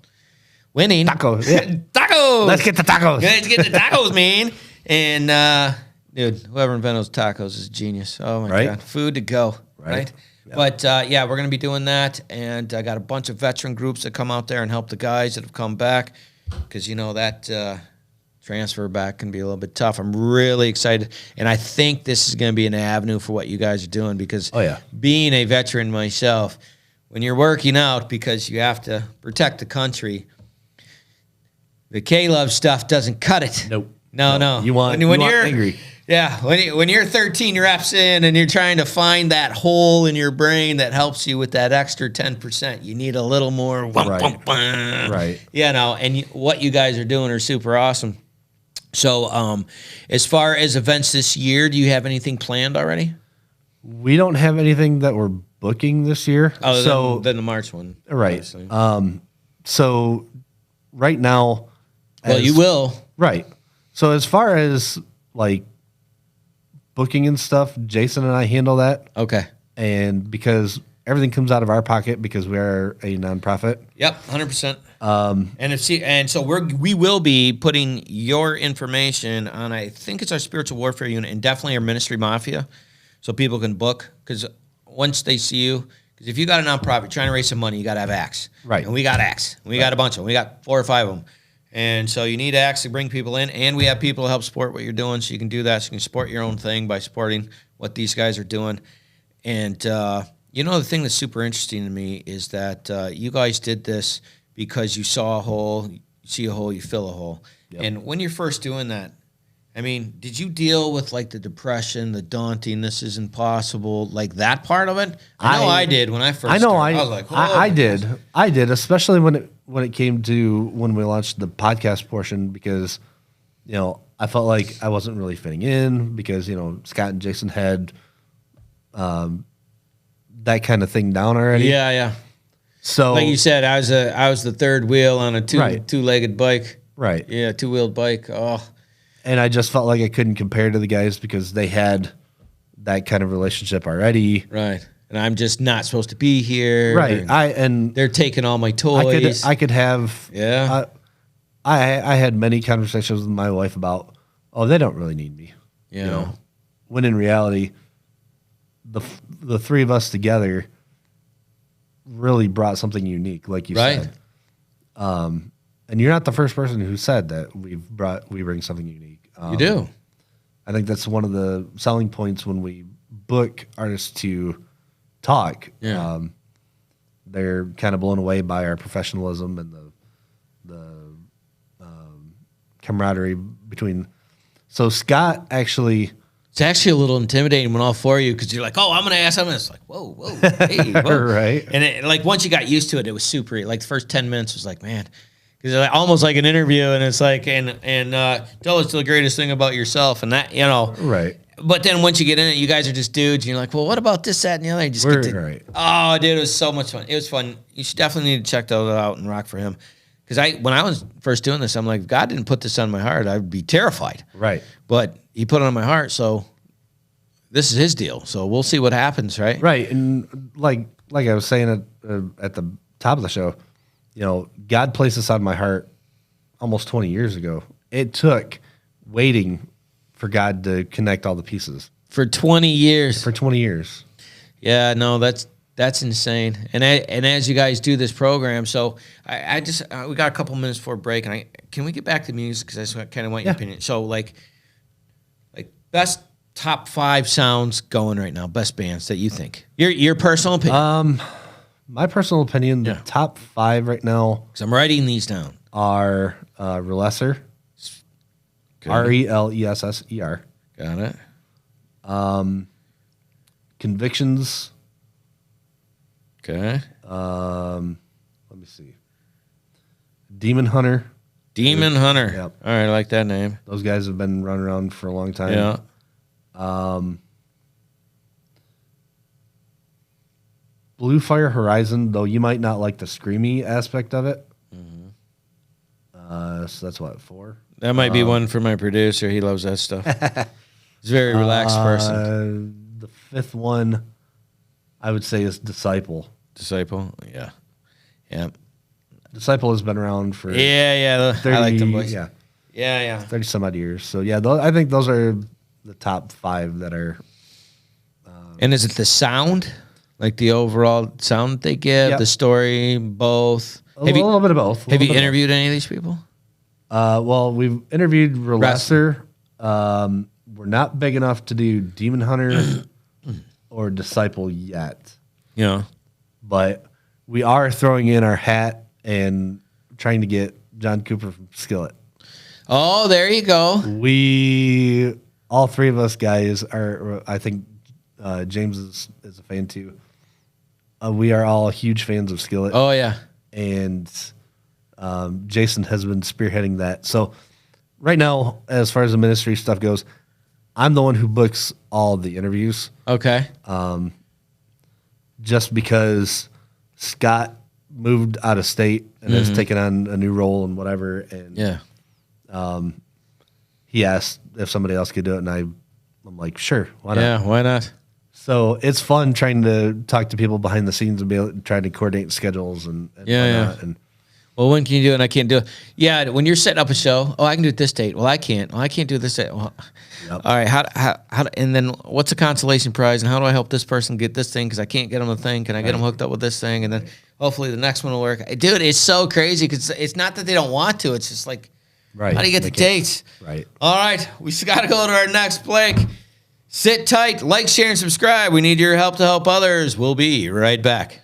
Winning. Tacos. Yeah. Tacos. Let's get the tacos. Let's get the tacos, man. And, dude, whoever invented those tacos is a genius. Oh, my Right? God. Food to go, right? Yep. But, yeah, we're going to be doing that. And I got a bunch of veteran groups that come out there and help the guys that have come back because, that transfer back can be a little bit tough. I'm really excited. And I think this is going to be an avenue for what you guys are doing because being a veteran myself, when you're working out because you have to protect the country, the K-Love stuff doesn't cut it. Nope. No. You want when you're you're angry. Yeah, when you're 13 reps in and you're trying to find that hole in your brain that helps you with that extra 10%, you need a little more. Right. And what you guys are doing are super awesome. So, as far as events this year, do you have anything planned already? We don't have anything that we're booking this year. Other than the March one. Right. Obviously. So right now. Well, you will. Right. So as far as like booking and stuff, Jason and I handle that. Okay. And because everything comes out of our pocket because we are a nonprofit. Yep, 100%. And so we will be putting your information on, I think it's our spiritual warfare unit and definitely our ministry mafia, so people can book. Because once they see you, because if you got a nonprofit trying to raise some money, you got to have acts. Right. And we got acts. We got a bunch of them. We got 4 or 5 of them. And so you need acts to bring people in, and we have people to help support what you're doing, so you can do that. So you can support your own thing by supporting what these guys are doing. And the thing that's super interesting to me is that you guys did this because you saw a hole, you see a hole, you fill a hole. Yep. And when you're first doing that, I mean, did you deal with like the depression, the daunting, this isn't possible, like that part of it? I know I did when I first started. I was like, I did, especially when it came to when we launched the podcast portion because, I felt like I wasn't really fitting in because, Scott and Jason had that kind of thing down already. Yeah. So like you said, I was the third wheel on a two-legged bike. Right. Yeah, two-wheeled bike. Oh. And I just felt like I couldn't compare to the guys because they had that kind of relationship already. Right. And I'm just not supposed to be here. Right. And they're taking all my toys. I could have. Yeah. I had many conversations with my wife about, they don't really need me. Yeah. When in reality, the three of us together really brought something unique, like you said. And you're not the first person who said that we bring something unique. You do. I think that's one of the selling points when we book artists to talk. Yeah. They're kind of blown away by our professionalism and the camaraderie between. So Scott actually. It's actually a little intimidating when all 4 of you, because you're like, I'm going to ask something. It's like, whoa, hey, whoa. Right. And once you got used to it, it was super. Like the first 10 minutes was like, man, because it's almost like an interview, and it's like, and tell us the greatest thing about yourself, and that, Right. But then once you get in it, you guys are just dudes. And you're like, well, what about this, that, and the other? You just get to, right. Oh, dude, it was so much fun. It was fun. You should definitely need to check those out and Rock4Him. Because when I was first doing this, I'm like, if God didn't put this on my heart, I would be terrified. Right. But He put it on my heart, so this is His deal. So we'll see what happens, right? Right. And like I was saying at the top of the show, God placed this on my heart almost 20 years ago. It took waiting for God to connect all the pieces. For 20 years. For 20 years. Yeah, no, that's insane. And as you guys do this program, so I just we got a couple minutes before break, and can we get back to music, because I just kind of want your opinion. So like best top 5 sounds going right now, best bands that you think, your personal opinion. My personal opinion, the top 5 right now, because I'm writing these down, are Relesser. Relesser. Got it. Convictions. Okay. Let me see. Demon Hunter. Demon Hunter. Yep. All right, I like that name. Those guys have been running around for a long time. Yeah. Blue Fire Horizon, though you might not like the screamy aspect of it. So that's what, 4? That might be one for my producer. He loves that stuff. He's a very relaxed person. The 5th one, I would say, is Disciple. Disciple. Yeah. Yeah. Disciple has been around for Yeah. 30, I like them boys. Yeah, Yeah. 30 some odd years. So yeah, I think those are the top 5 that are. And is it the sound? Like the overall sound they give, Yep. the story, both? A little bit of both. Have you interviewed any of these people? Well, we've interviewed Relesser. We're not big enough to do Demon Hunter or Disciple yet, Yeah. but we are throwing in our hat and trying to get John Cooper from Skillet. Oh, there you go. All 3 of us guys are, I think James is a fan too. We are all huge fans of Skillet. Oh, yeah. And Jason has been spearheading that. So right now, as far as the ministry stuff goes, I'm the one who books all the interviews. Okay. Just because Scott moved out of state and has taken on a new role and whatever. And Yeah. he asked if somebody else could do it, and I'm like, sure, why not? Yeah, why not? So it's fun trying to talk to people behind the scenes and be able to try to coordinate schedules and whatnot. And Well, when can you do it and I can't do it? Yeah, when you're setting up a show, I can do it this date. Well, I can't. Well, I can't do this date. Well, Yep. All right, and then what's a consolation prize and how do I help this person get this thing because I can't get them a thing? Can I get them hooked up with this thing? And then hopefully the next one will work. Dude, it's so crazy because it's not that they don't want to. It's just like, right. how do you get the dates? Right. All right, we just got to go to our next break. Sit tight, like, share, and subscribe. We need your help to help others. We'll be right back.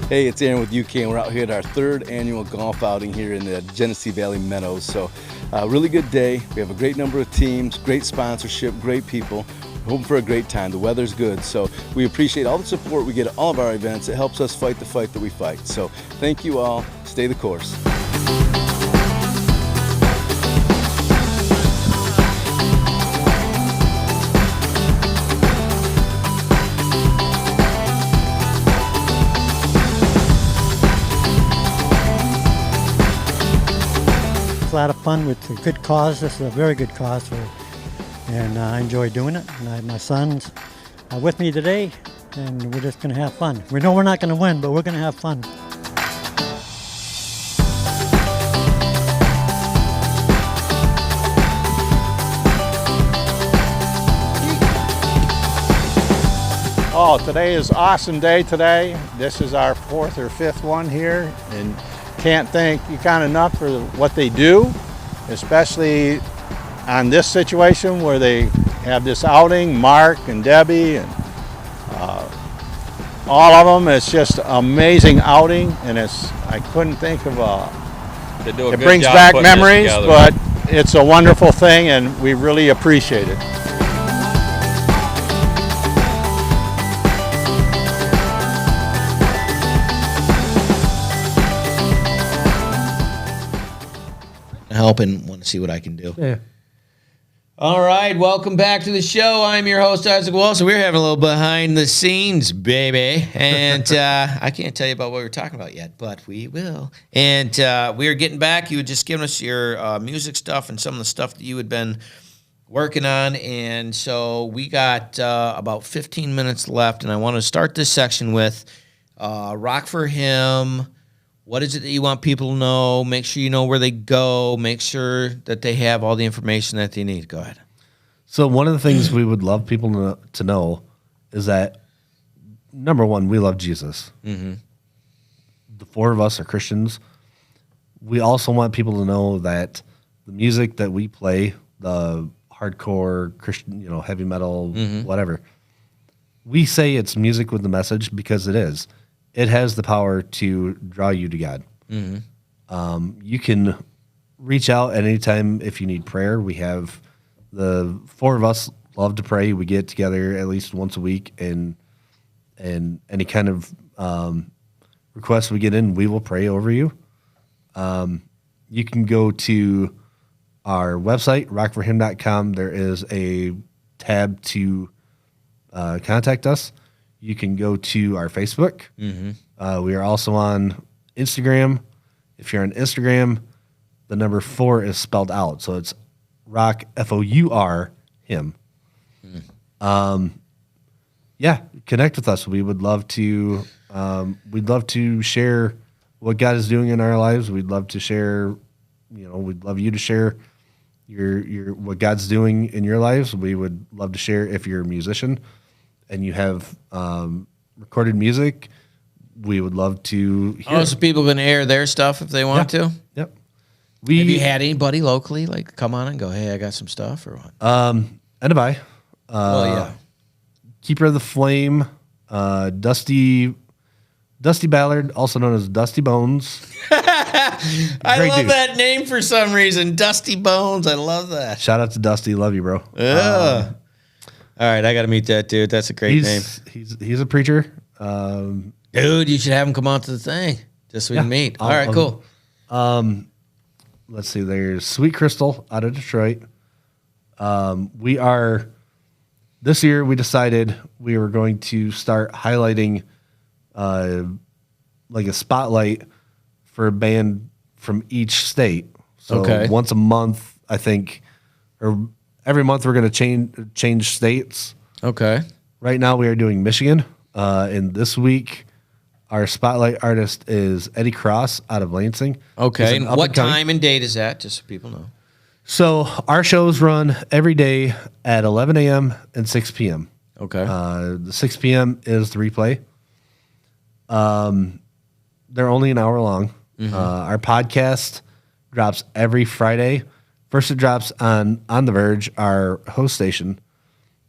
Hey, it's Aaron with UCAN. We're out here at our 3rd annual golf outing here in the Genesee Valley Meadows. So, really good day. We have a great number of teams, great sponsorship, great people. We're hoping for a great time. The weather's good. So, we appreciate all the support we get at all of our events. It helps us fight the fight that we fight. So, thank you all. Stay the course. A lot of fun with a good cause. This is a very good cause, and I enjoy doing it. And my sons are with me today, and we're just going to have fun. We know we're not going to win, but we're going to have fun. Oh, today is an awesome day today. This is our 4th or 5th one here, and can't thank UCAN enough for what they do, especially on this situation where they have this outing, Mark and Debbie and all of them. It's just an amazing outing, and I couldn't think of it brings back memories, but it's a wonderful thing, and we really appreciate it. Help and want to see what I can do. Yeah. All right, welcome back to the show. I'm your host, Isaac Wilson. We're having a little behind the scenes, baby. And I can't tell you about what we're talking about yet, but we will. And we are getting back. You had just given us your music stuff and some of the stuff that you had been working on. And so we got about 15 minutes left, and I want to start this section with Rock4Him. What is it that you want people to know? Make sure you know where they go. Make sure that they have all the information that they need. Go ahead. So one of the things we would love people to know is that, number one, we love Jesus. Mm-hmm. The 4 of us are Christians. We also want people to know that the music that we play, the hardcore Christian, heavy metal, whatever, we say it's music with the message because it is. It has the power to draw you to God. Mm-hmm. You can reach out at any time if you need prayer. We have the 4 of us love to pray. We get together at least once a week, and any kind of requests we get in, we will pray over you. You can go to our website, rock4him.com. There is a tab to contact us. You can go to our Facebook. Mm-hmm. We are also on Instagram. If you're on Instagram, the number 4 is spelled out. So it's Rock, F-O-U-R-Him. Yeah, connect with us. We would love to. We'd love to share what God is doing in our lives. We'd love to share. We'd love you to share your what God's doing in your lives. We would love to share if you're a musician and you have recorded music. We would love to hear. So people can air their stuff if they want to. Yep. Have you had anybody locally like come on and go, hey, I got some stuff or what? End of I. Well, yeah. Keeper of the Flame, Dusty Ballard, also known as Dusty Bones. I love dude. that name for some reason. Dusty Bones. I love that. Shout out to Dusty. Love you, bro. Yeah. All right, I got to meet that dude. That's a great name. He's a preacher. Dude, you should have him come on to the thing just so we can meet. All right, cool. Let's see. There's Sweet Crystal out of Detroit. This year we decided we were going to start highlighting like a spotlight for a band from each state. So once a month, I think, or every month we're going to change states. Okay. Right now we are doing Michigan. And this week our spotlight artist is Eddie Cross out of Lansing. Okay. And what time and date is that, just so people know? So our shows run every day at 11 a.m. and 6 p.m. Okay. The 6 p.m. is the replay. They're only an hour long. Our podcast drops every Friday. First it drops on The Verge, our host station.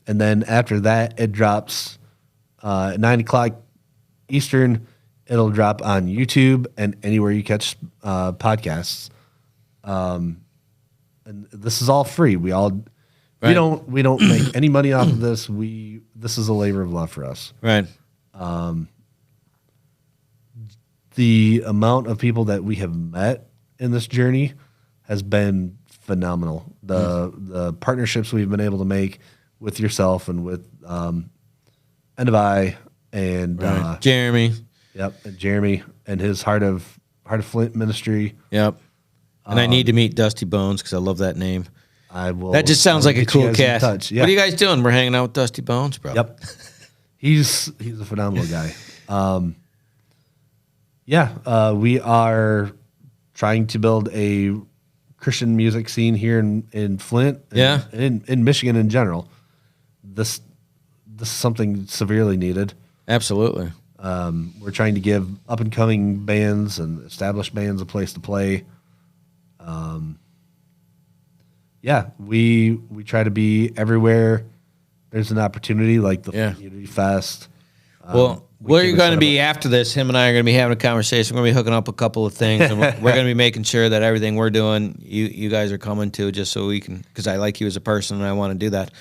And then after that, it drops at 9 o'clock Eastern. It'll drop on YouTube and anywhere you catch podcasts. And this is all free. We don't make any money off of this. This is a labor of love for us. Right. The amount of people that we have met in this journey has been phenomenal. The partnerships we've been able to make with yourself and with End of I and Jeremy. Yep, and Jeremy and his Heart of Flint ministry. Yep. And I need to meet Dusty Bones because I love that name. I will. That just sounds like a cool cat. Yeah. What are you guys doing? We're hanging out with Dusty Bones, bro. Yep. He's a phenomenal guy. We are trying to build a Christian music scene here in Flint. And in Michigan in general. This is something severely needed. We Absolutely. We're trying to give up and coming bands and established bands a place to play. We try to be everywhere there's an opportunity, like the Community Fest. Where are you going to be after this? Him and I are going to be having a conversation. We're going to be hooking up a couple of things, and we're going to be making sure that everything we're doing, you guys are coming to, just so we can, because I like you as a person, and I want to do that.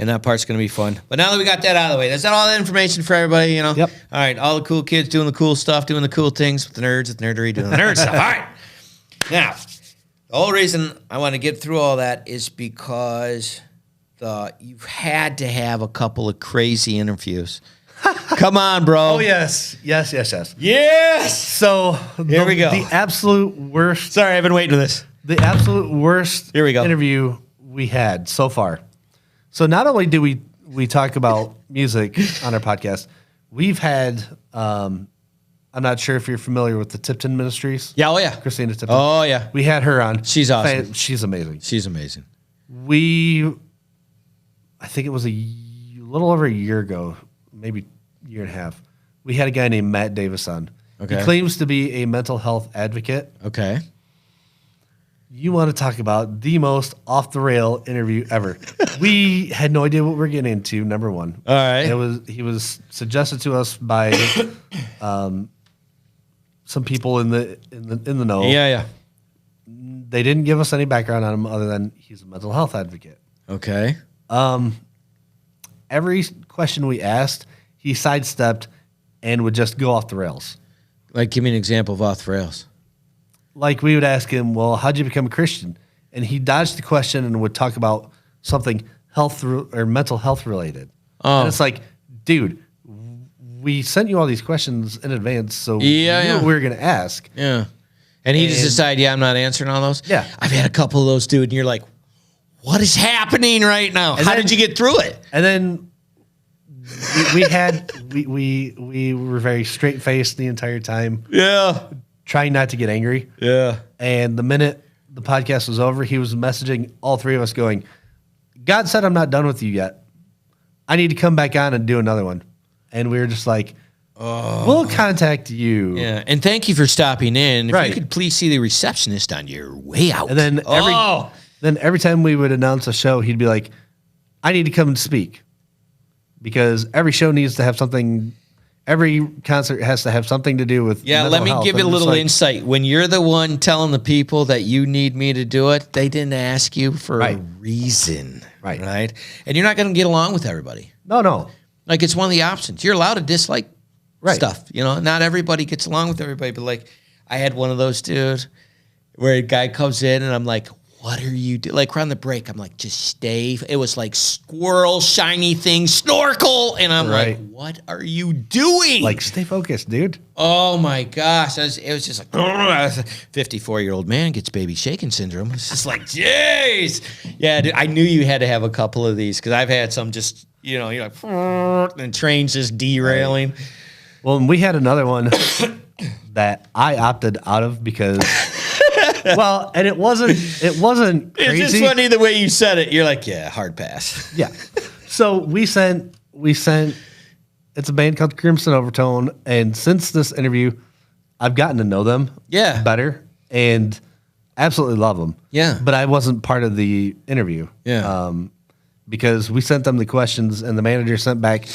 And that part's going to be fun. But now that we got that out of the way, that's all the information for everybody, you know? Yep. All right, all the cool kids doing the cool stuff, doing the cool things with the nerds, with nerdery, doing the nerd stuff. All right. Now, the whole reason I want to get through all that is because you've had to have a couple of crazy interviews. Come on, bro. Oh, yes. Yes. Yes. So Here we go. The absolute worst. Sorry, I've been waiting for this. The absolute worst Here we go. interview we had so far. So not only do we talk about music on our podcast, we've had, I'm not sure if you're familiar with the Tipton Ministries. Yeah, oh yeah. Christina Tipton. Oh yeah. We had her on. She's awesome. She's amazing. She's amazing. I think it was a little over a year ago, maybe a year and a half. We had a guy named Matt Davis on. Okay. He claims to be a mental health advocate. Okay. You want to talk about the most off the rail interview ever. We had no idea what we were getting into, number one. All right. He was suggested to us by some people in the know. Yeah. They didn't give us any background on him other than he's a mental health advocate. Okay. Every question we asked, he sidestepped and would just go off the rails. Like, give me an example of off the rails. Like, we would ask him, well, how'd you become a Christian? And he dodged the question and would talk about something health or mental health related. Oh. And it's like, dude, we sent you all these questions in advance, so Yeah, you knew yeah. what we were going to ask. Yeah. And he just decided, I'm not answering all those? Yeah. I've had a couple of those, dude, and you're like, what is happening right now? How did you get through it? And then we were very straight faced the entire time, Yeah. trying not to get angry. Yeah. And the minute the podcast was over, he was messaging all three of us going, God said I'm not done with you yet. I need to come back on and do another one. And we were just like, we'll contact you. Yeah. And thank you for stopping in. If Right. you could please see the receptionist on your way out. And then every time we would announce a show, he'd be like, I need to come and speak. Because every show needs to have something, every concert has to have something to do with mental let me health. give you a And little it's like, insight. When you're the one telling the people that you need me to do it, they didn't ask you for a Right. reason. Right. Right. And you're not going to get along with everybody. No. Like, it's one of the options. You're allowed to dislike Right. stuff. You know, not everybody gets along with everybody, but like, I had one of those, dude, where a guy comes in and I'm like, what are you doing? Like, we're on the break. I'm like, just stay. It was like squirrel, shiny thing, snorkel. And I'm Right. like, what are you doing? Like, stay focused, dude. oh my gosh. It was just like, 54-year-old man gets baby shaking syndrome. It's just like, jeez. Yeah, dude, I knew you had to have a couple of these because I've had some just, you're like, and trains just derailing. Well, and we had another one that I opted out of because, well, and it wasn't crazy. It's just funny the way you said it. You're like, yeah, hard pass. Yeah. So we sent, it's a band called Crimson Overtone. And since this interview, I've gotten to know them Yeah. better and absolutely love them. Yeah. But I wasn't part of the interview. Yeah. Because we sent them the questions and the manager sent back,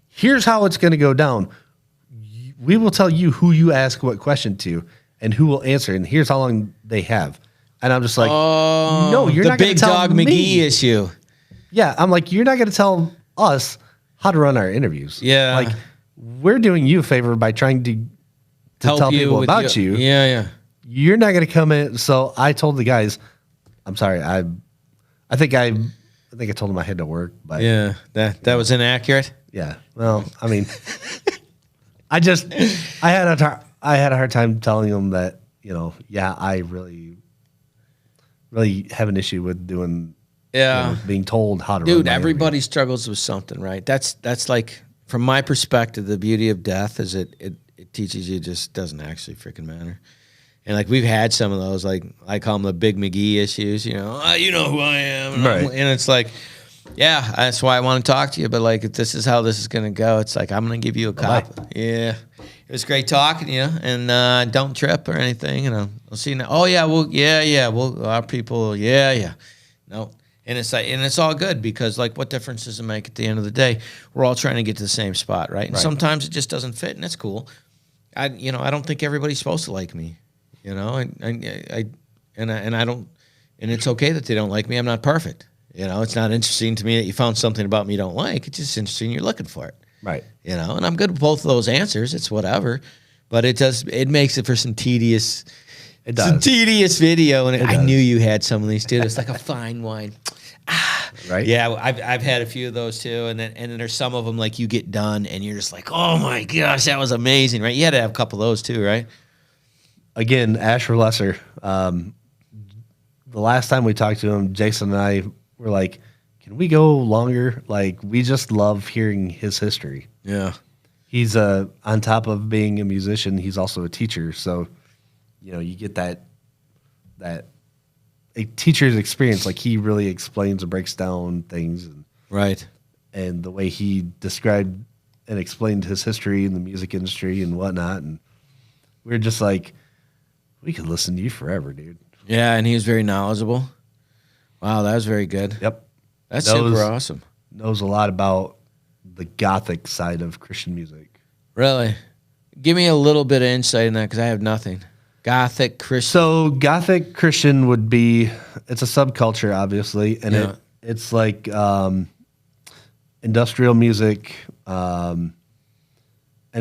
here's how it's going to go down. We will tell you who you ask what question to and who will answer. And here's how long they have. And I'm just like, no, you're the not going big to tell dog me. McGee issue. Yeah, I'm like, you're not going to tell us how to run our interviews. Yeah. Like, we're doing you a favor by trying to Help tell you people with about you. Yeah, yeah. You're not going to come in. So I told the guys, I'm sorry. I think I told them I had to work. But Yeah, that was inaccurate. yeah. Well, I mean, I had a hard time telling them that, yeah, I really have an issue with doing, being told how to run Dude, my everybody struggles with something, right? That's like, from my perspective, the beauty of death is it teaches you just doesn't actually freaking matter. And like, we've had some of those, like I call them the big McGee issues, you know who I am. And, Right. and it's like, yeah, that's why I want to talk to you. But like, if this is how this is going to go, it's like, I'm going to give you a copy. Yeah. It was great talking to you, and don't trip or anything. And I'll see you now. Oh yeah. Well, our people. Yeah. No. And it's like, and it's all good because like, what difference does it make at the end of the day? We're all trying to get to the same spot, right? And sometimes it just doesn't fit, and that's cool. I don't think everybody's supposed to like me, and I don't, and it's okay that they don't like me. I'm not perfect. It's not interesting to me that you found something about me you don't like. It's just interesting you're looking for it. Right. And I'm good with both of those answers. It's whatever, but it makes it for some tedious. It It's a does. tedious video, and I does. knew you had some of these too. It's like a fine wine. Right. Yeah, I've had a few of those too, and then there's some of them like you get done and you're just like, oh my gosh, that was amazing, right? You had to have a couple of those too, right? Again, Asher Lesser. The last time we talked to him, Jason and I were like, can we go longer? Like, we just love hearing his history. Yeah. He's on top of being a musician, he's also a teacher. So, you get that a teacher's experience. Like, he really explains and breaks down things, Right. and the way he described and explained his history in the music industry and whatnot. And we were just like, we could listen to you forever, dude. Yeah, and he was very knowledgeable. Wow, that was very good. Yep. That's Knows- super awesome. Knows a lot about the Gothic side of Christian music. Really? Give me a little bit of insight in that because I have nothing. Gothic Christian. So Gothic Christian would be, it's a subculture, obviously, and Yeah. it's like industrial music, any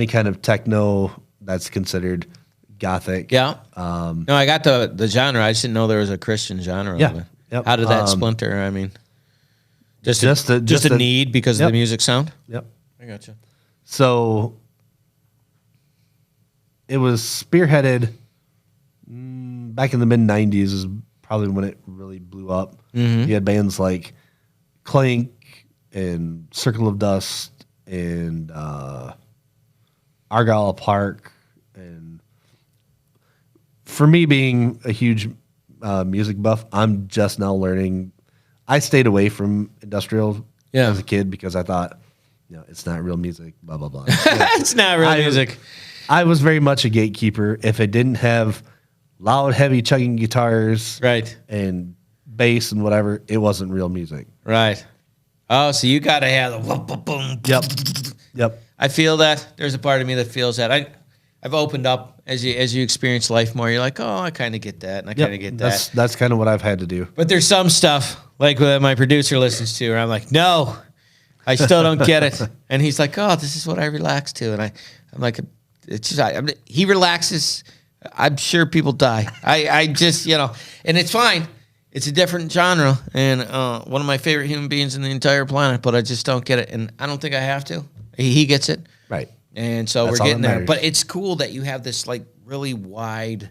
kind of techno that's considered Gothic. Yeah. No, I got the genre. I just didn't know there was a Christian genre. Yeah. Of it. Yep. How did that splinter? I mean, just Just a a- need because of Yep. the music sound. Yep. I gotcha. So it was spearheaded back in the mid '90s is probably when it really blew up. You had bands like Clank and Circle of Dust and Argyle Park, and for me being a huge music buff, I'm just now learning. I stayed away from industrial as a kid because I thought, it's not real music, blah, blah, blah. It's not real music. I was very much a gatekeeper. If it didn't have loud, heavy chugging guitars Right. and bass and whatever, it wasn't real music. Right. Oh, so you got to have the whoop, boom, boom. Yep. I feel that. There's a part of me that feels that. I've opened up as you experience life more. You're like, oh, I kind of get that, and I kind of get that. That's kind of what I've had to do. But there's some stuff like that my producer listens to, where I'm like, no, I still don't get it. And he's like, oh, this is what I relax to, and I'm like, it's just he relaxes. I'm sure people die. I just and it's fine. It's a different genre, and one of my favorite human beings in the entire planet. But I just don't get it, and I don't think I have to. He gets it. Right. And so That's we're all getting that there. matters. But it's cool that you have this like really wide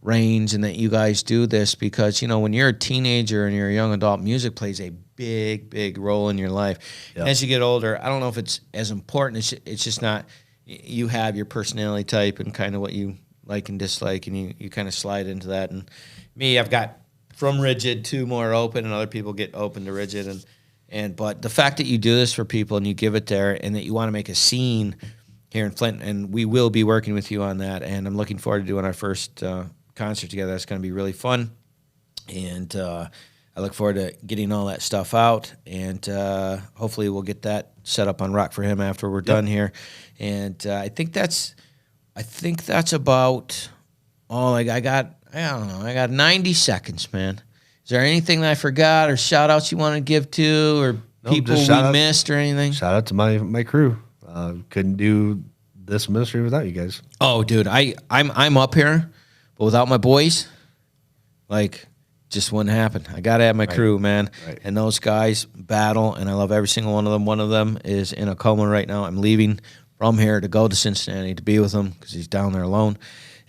range and that you guys do this because, when you're a teenager and you're a young adult, music plays a big, big role in your life. Yep. As you get older, I don't know if it's as important. It's just not. You have your personality type and kind of what you like and dislike, and you kind of slide into that. And me, I've got from rigid to more open, and other people get open to rigid. But the fact that you do this for people and you give it there and that you want to make a scene here in Flint, and we will be working with you on that, and I'm looking forward to doing our first concert together. That's going to be really fun, and I look forward to getting all that stuff out, and hopefully we'll get that set up on Rock4Him after we're done here. And I think that's about all I got. I don't know. I got 90 seconds, man. Is there anything that I forgot or shout-outs you want to give to or people we missed or anything? Shout out to my crew. Couldn't do this ministry without you guys. Oh, dude, I'm up here, but without my boys, just wouldn't happen. I got to have my crew, man. Right. And those guys battle, and I love every single one of them. One of them is in a coma right now. I'm leaving from here to go to Cincinnati to be with him because he's down there alone,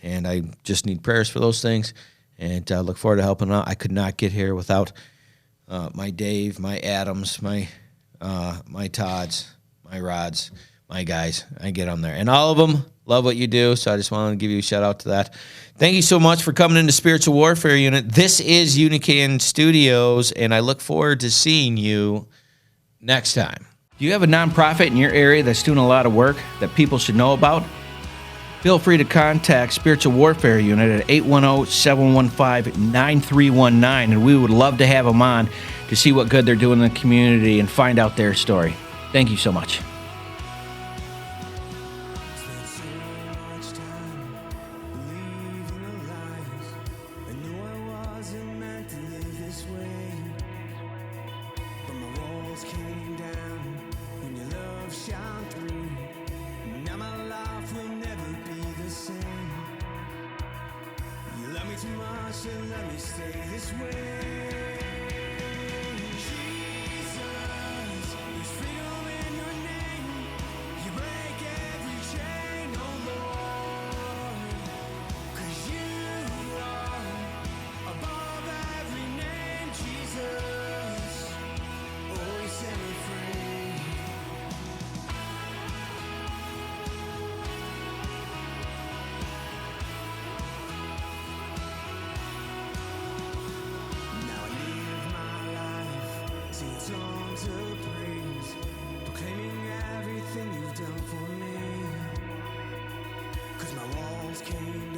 and I just need prayers for those things. And I look forward to helping out. I could not get here without my Dave, my Adams, my Todds, my Rods, my guys. I get them there. And all of them love what you do, so I just wanted to give you a shout-out to that. Thank you so much for coming into Spiritual Warfare Unit. This is UCAN Studios, and I look forward to seeing you next time. Do you have a nonprofit in your area that's doing a lot of work that people should know about? Feel free to contact Spiritual Warfare Unit at 810-715-9319, and we would love to have them on to see what good they're doing in the community and find out their story. Thank you so much. Spent so much time believing the lies. I knew I wasn't meant to live this way, but my walls came down when your love shone through. Now my life will never be the same. You love me too much to let me stay this way. Jesus, there's freedom in your name. You break every chain, oh Lord. 'Cause you are above every name, Jesus. Oh, you set me free. Now I live my life singing songs of praise, proclaiming everything you've done for me. 'Cause my walls came